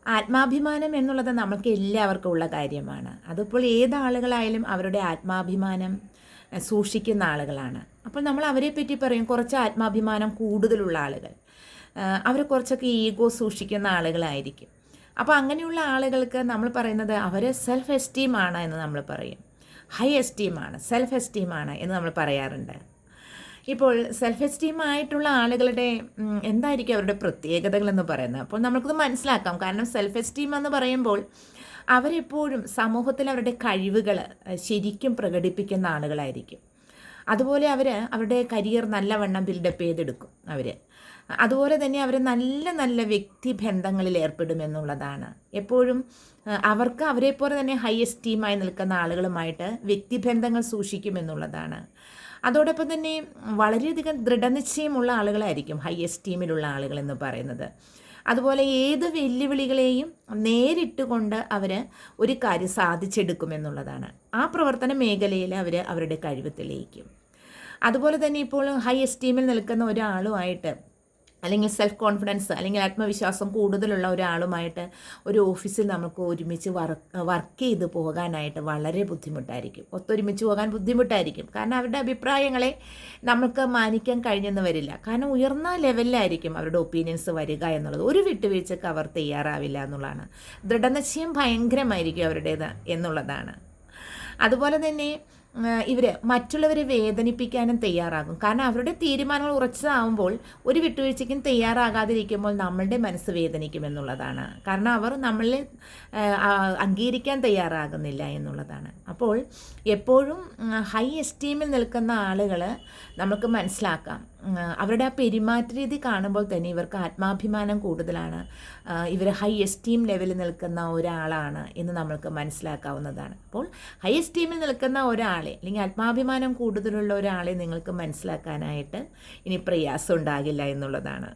ആത്മാഭിമാനം എന്നുള്ളത് നമുക്ക് എല്ലാവർക്കും ഉള്ള കാര്യമാണ്. അതിപ്പോൾ ഏതാളുകളായാലും അവരുടെ ആത്മാഭിമാനം സൂക്ഷിക്കുന്ന ആളുകളാണ്. അപ്പോൾ നമ്മൾ അവരെ പറ്റി പറയും കുറച്ച് ആത്മാഭിമാനം കൂടുതലുള്ള ആളുകൾ. അവർ കുറച്ചൊക്കെ ഈഗോ സൂക്ഷിക്കുന്ന ആളുകളായിരിക്കും. അപ്പോൾ അങ്ങനെയുള്ള ആളുകൾക്ക് നമ്മൾ പറയുന്നത് അവർ സെൽഫ് എസ്റ്റീമാണ് എന്ന് നമ്മൾ പറയും. ഹൈ എസ്റ്റീമാണ്, സെൽഫ് എസ്റ്റീമാണ് എന്ന് നമ്മൾ പറയാറുണ്ട്. ഇപ്പോൾ സെൽഫ് എസ്റ്റീം ആയിട്ടുള്ള ആളുകളുടെ എന്തായിരിക്കും അവരുടെ പ്രത്യേകതകളെന്ന് പറയുന്നത്. അപ്പോൾ നമുക്കത് മനസ്സിലാക്കാം. കാരണം സെൽഫ് എസ്റ്റീം എന്ന് പറയുമ്പോൾ അവരെപ്പോഴും സമൂഹത്തിൽ അവരുടെ കഴിവുകൾ ശരിക്കും പ്രകടിപ്പിക്കുന്ന ആളുകളായിരിക്കും. അതുപോലെ അവരുടെ കരിയർ നല്ലവണ്ണം ബിൽഡപ്പ് ചെയ്തെടുക്കും അവർ. അതുപോലെ തന്നെ അവർ നല്ല നല്ല വ്യക്തിബന്ധങ്ങളിൽ ഏർപ്പെടുമെന്നുള്ളതാണ്. എപ്പോഴും അവർക്ക് അവരെപ്പോലെ തന്നെ ഹൈ എസ്റ്റീമായി നിൽക്കുന്ന ആളുകളുമായിട്ട് വ്യക്തിബന്ധങ്ങൾ സൂക്ഷിക്കുമെന്നുള്ളതാണ്. അതോടൊപ്പം തന്നെ വളരെയധികം ദൃഢനിശ്ചയമുള്ള ആളുകളായിരിക്കും ഹൈ എസ്റ്റീമിലുള്ള ആളുകൾ എന്ന് പറയുന്നത്. അതുപോലെ ഏത് വെല്ലുവിളികളെയും നേരിട്ട് കൊണ്ട് അവർ ഒരു കാര്യം സാധിച്ചെടുക്കുമെന്നുള്ളതാണ്. ആ പ്രവർത്തന മേഖലയിൽ അവർ അവരുടെ കഴിവ് തെളിയിക്കും. അതുപോലെ തന്നെ ഇപ്പോൾ ഹൈ എസ്റ്റീമിൽ നിൽക്കുന്ന ഒരാളുമായിട്ട് അല്ലെങ്കിൽ സെൽഫ് കോൺഫിഡൻസ് അല്ലെങ്കിൽ ആത്മവിശ്വാസം കൂടുതലുള്ള ഒരാളുമായിട്ട് ഒരു ഓഫീസിൽ നമുക്ക് ഒരുമിച്ച് വർക്ക് ചെയ്ത് പോകാനായിട്ട് വളരെ ബുദ്ധിമുട്ടായിരിക്കും. ഒത്തൊരുമിച്ച് പോകാൻ ബുദ്ധിമുട്ടായിരിക്കും. കാരണം അവരുടെ അഭിപ്രായങ്ങളെ നമുക്ക് മാനിക്കാൻ കഴിഞ്ഞെന്ന് വരില്ല. കാരണം ഉയർന്ന ലെവലിലായിരിക്കും അവരുടെ ഒപ്പീനിയൻസ് വരിക എന്നുള്ളത്. ഒരു വിട്ടുവീഴ്ചക്ക് അവർ തയ്യാറാവില്ല എന്നുള്ളതാണ്. ദൃഢനിശ്ചയം ഭയങ്കരമായിരിക്കും അവരുടേത് എന്നുള്ളതാണ്. അതുപോലെ തന്നെ ഇവർ മറ്റുള്ളവരെ വേദനിപ്പിക്കാനും തയ്യാറാകും. കാരണം അവരുടെ തീരുമാനങ്ങൾ ഉറച്ചതാവുമ്പോൾ ഒരു വിട്ടുവീഴ്ചയ്ക്കും തയ്യാറാകാതിരിക്കുമ്പോൾ നമ്മളുടെ മനസ്സ് വേദനിക്കുമെന്നുള്ളതാണ്. കാരണം അവർ നമ്മളെ അംഗീകരിക്കാൻ തയ്യാറാകുന്നില്ല എന്നുള്ളതാണ്. അപ്പോൾ എപ്പോഴും ഹൈ എസ്റ്റീമിൽ നിൽക്കുന്ന ആളുകൾ നമുക്ക് മനസ്സിലാക്കാം, അവരുടെ ആ പെരുമാറ്റ രീതി കാണുമ്പോൾ തന്നെ ഇവർക്ക് ആത്മാഭിമാനം കൂടുതലാണ്, ഇവർ ഹൈ എസ്റ്റീം ലെവലിൽ നിൽക്കുന്ന ഒരാളാണ് എന്ന് നമ്മൾക്ക് മനസ്സിലാക്കാവുന്നതാണ്. അപ്പോൾ ഹൈ എസ്റ്റീമിൽ നിൽക്കുന്ന ഒരാളെ അല്ലെങ്കിൽ ആത്മാഭിമാനം കൂടുതലുള്ള ഒരാളെ നിങ്ങൾക്ക് മനസ്സിലാക്കാനായിട്ട് ഇനി പ്രയാസം ഉണ്ടാകില്ല എന്നുള്ളതാണ്.